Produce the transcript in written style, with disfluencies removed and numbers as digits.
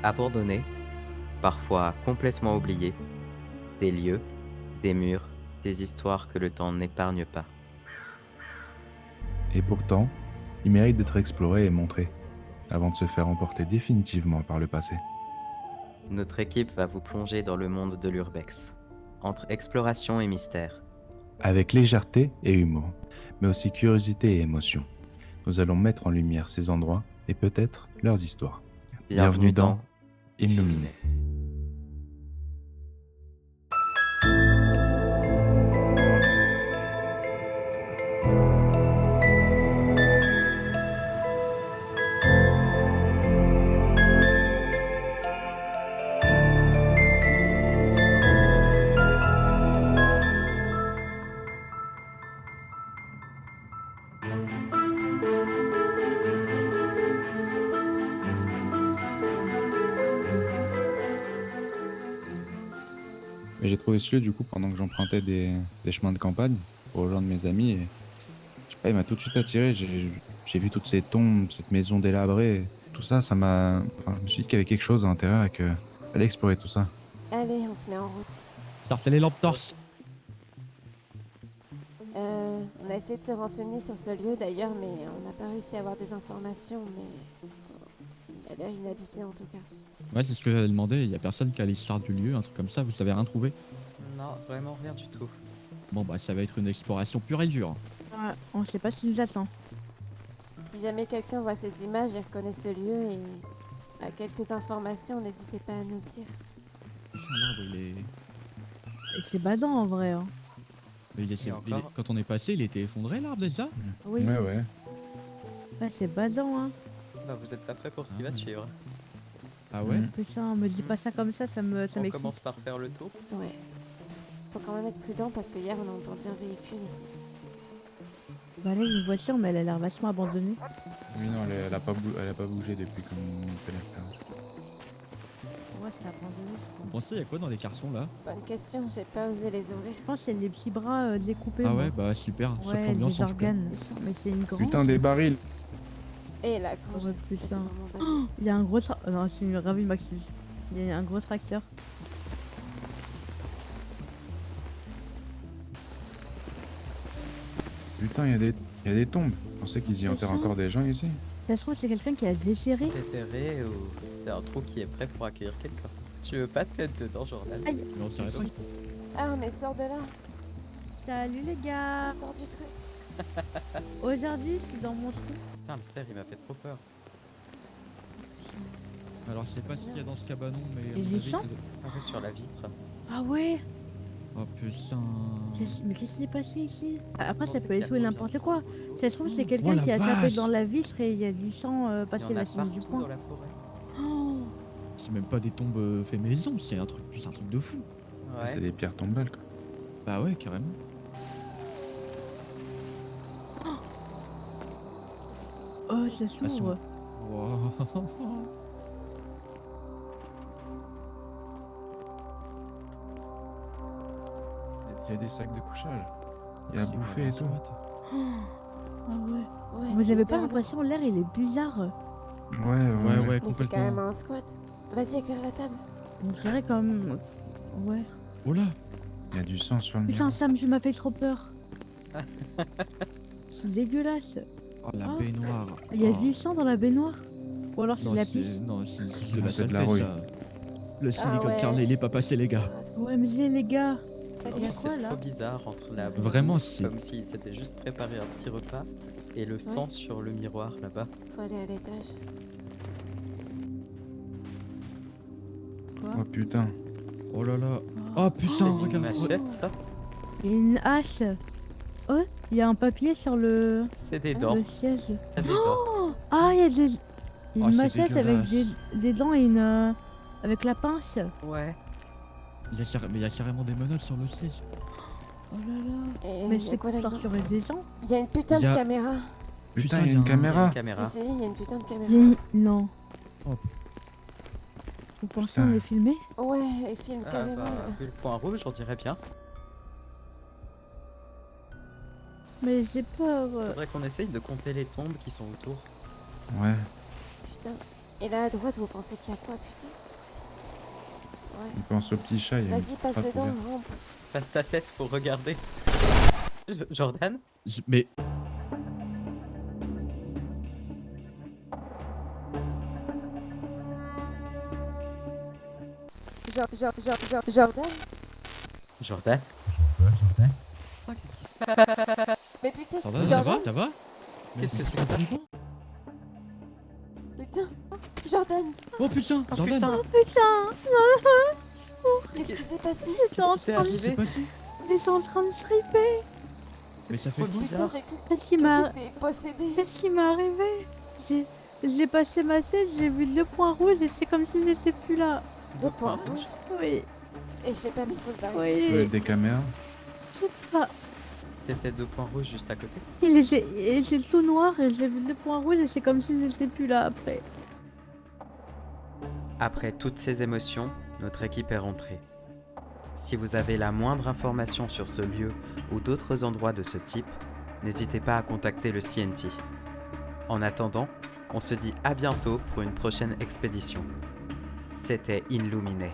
Abandonnés, parfois complètement oubliés, des lieux, des murs, des histoires que le temps n'épargne pas. Et pourtant, il mérite d'être exploré et montré, avant de se faire emporter définitivement par le passé. Notre équipe va vous plonger dans le monde de l'urbex, entre exploration et mystère. Avec légèreté et humour, mais aussi curiosité et émotion, nous allons mettre en lumière ces endroits et peut-être leurs histoires. Bienvenue Bienvenue dans dans Illuminé. J'ai trouvé ce lieu du coup pendant que j'empruntais des chemins de campagne pour rejoindre mes amis et je sais pas, il m'a tout de suite attiré. J'ai vu toutes ces tombes, cette maison délabrée, tout ça, ça m'a. Enfin, je me suis dit qu'il y avait quelque chose à l'intérieur et que fallait explorer tout ça. Allez, on se met en route. Sortez les lampes torses. On a essayé de se renseigner sur ce lieu d'ailleurs, mais on n'a pas réussi à avoir des informations, mais il a l'air inhabité en tout cas. Ouais, c'est ce que j'avais demandé. Il y a personne qui a l'histoire du lieu, un truc comme ça. Vous savez rien trouvé? Non, vraiment rien du tout. Bon, bah, ça va être une exploration pure et dure. Ouais, on sait pas ce qui nous attend. Si jamais quelqu'un voit ces images et reconnaît ce lieu et a quelques informations, n'hésitez pas à nous le dire. L'arbre, il est. Et c'est badant en vrai. Hein. Mais il est... Et encore Quand on est passé, il était effondré l'arbre déjà? Oui, Ouais, ouais. ouais, c'est badant. Hein. Bah, vous êtes pas prêts pour ce qui va suivre. Ah ouais? Putain, me dis pas ça comme ça On m'excite. commence par faire le tour. Ouais. Faut quand même être prudent parce que hier on a entendu un véhicule ici. Bah là, une voiture, mais elle a l'air vachement abandonnée. Oui, non, elle a pas bougé depuis qu'on fait la faire. Ouais, c'est abandonné. Vous pensez, il y a quoi dans les cartons là? Bonne question, j'ai pas osé les ouvrir. Je pense qu'il y a les petits bras découpés. Ah moi. ouais, bah super. Ça Ouais, prend bien les son organes. Mais c'est une grande. Putain, des barils! Et la grange. Ouais, putain. Il y a un gros non, c'est une ravie Maxi. Il y a un gros tracteur. Putain, il y a des tombes. Vous pensez qu'ils y enterrent encore des gens ici? Ça se trouve, c'est quelqu'un qui a déchiré. Déterré ou c'est un trou qui est prêt pour accueillir quelqu'un. Tu veux pas te mettre dedans, Jordan? Aïe. Mais on dirait pas. Ah, mais sors de là, Salut les gars. sors du truc. Aujourd'hui, je suis dans mon trou. Putain, le cerf, il m'a fait trop peur. Alors, je sais pas ce qu'il y a dans ce cabanon, mais. à Et mon les avis, champs c'est- Un peu sur la vitre. Ah ouais. Oh putain. Mais qu'est-ce qui s'est passé ici? Après, Je ça pensais peut qu'il y être avait n'importe bien quoi. tout autour. Ça se trouve, c'est Oh quelqu'un la qui a tapé vache. dans la vitre et il y a du sang Il y passé en la a cime du partout poing. dans la forêt. Oh, C'est même pas des tombes fait maison, c'est un truc de fou. Ouais. C'est des pierres tombales, quoi. Bah ouais, carrément. oh ça Attention. s'ouvre. Wow. Il y a des sacs de couchage. Il y a à C'est bouffer et vraiment tout. squat. Ah ouais. Ouais, Vous c'est avez pas hyper l'impression, l'air il est bizarre. Ouais, Ouais, ouais, Mais c'est complètement. carrément un squat. Vas-y, éclaire la table. On dirait comme. Ouais. Oh là. Il y a du sang sur le mur. Putain, Sam, tu m'as fait trop peur. C'est dégueulasse. Oh la Oh. baignoire. Il y a Oh. du sang dans la baignoire. Ou alors c'est Non, de la pisse. Non, c'est de Non, la c'est de la saleté, rouille. ça. Le Ah silicone ouais. carné, il est pas passé, les gars. OMG les gars. Allez, Y a C'est quoi, là trop bizarre entre la boue, Vraiment, si. comme s'il s'était juste préparé un petit repas, et le sang sur le miroir là-bas. faut aller à l'étage. Quoi Oh putain. Oh là là. Oh. Oh putain, C'est une regarde. machette, ça. Il y a une hache. Oh, il y a un papier sur le, C'est des dents. le siège. Il y a des dents. Ah, il y a des... Oh, une c'est machette avec dégueulasse. des dents et une... avec la pince. Ouais. Mais il y a carrément des menottes sur le siège. Oh là là. Et Mais y a c'est quoi pour là-dedans? torturer des gens. Il y a une putain Il y de a- caméra. Putain, il y a il y a une un- caméra. Caméra. Si, il y a une putain de caméra. Il y a une- Non. Oh. Vous pensez Putain. on est filmé? Ouais, il filme Ah, carrément. bah, là. vu le point rouge, on dirait bien. Mais j'ai peur. Faudrait qu'on essaye de compter les tombes qui sont autour. Ouais. Putain. Et là, à droite, vous pensez qu'il y a quoi, putain? Ouais. On pense au petit chat. Il y a une Vas-y, petite passe trace dedans, ouverte. rampe. Passe ta tête pour regarder. Jordan? Mais Jordan? Jordan? Oh, qu'est-ce qui se passe? Mais putain, ça va, Jordan? ça va? Qu'est-ce que c'est que ça? Putain, Jordan, Oh putain, Oh Jordan, putain! Putain, qu'est-ce qui s'est passé? j'étais en Qu'est-ce qui t'est train de, qu'est-ce qui s'est arrivé? passé? j'étais en train de stripper. Mais ça fait Trop quoi? Putain, bizarre. j'ai cru Qu'est-ce qui m'a, que t'étais possédé. qu'est-ce qui m'est arrivé? J'ai passé ma tête, j'ai vu 2 points rouges et c'est comme si j'étais plus là. Deux points rouges. Oui, Et je sais pas, mais faut se barrer. Oui. Ça doit être des caméras. je sais pas. C'était 2 points rouges juste à côté. Il était tout noir et j'ai vu 2 points rouges et c'est comme si j'étais plus là après. Après toutes ces émotions, notre équipe est rentrée. Si vous avez la moindre information sur ce lieu ou d'autres endroits de ce type, n'hésitez pas à contacter le CNT. En attendant, on se dit à bientôt pour une prochaine expédition. C'était Illuminé.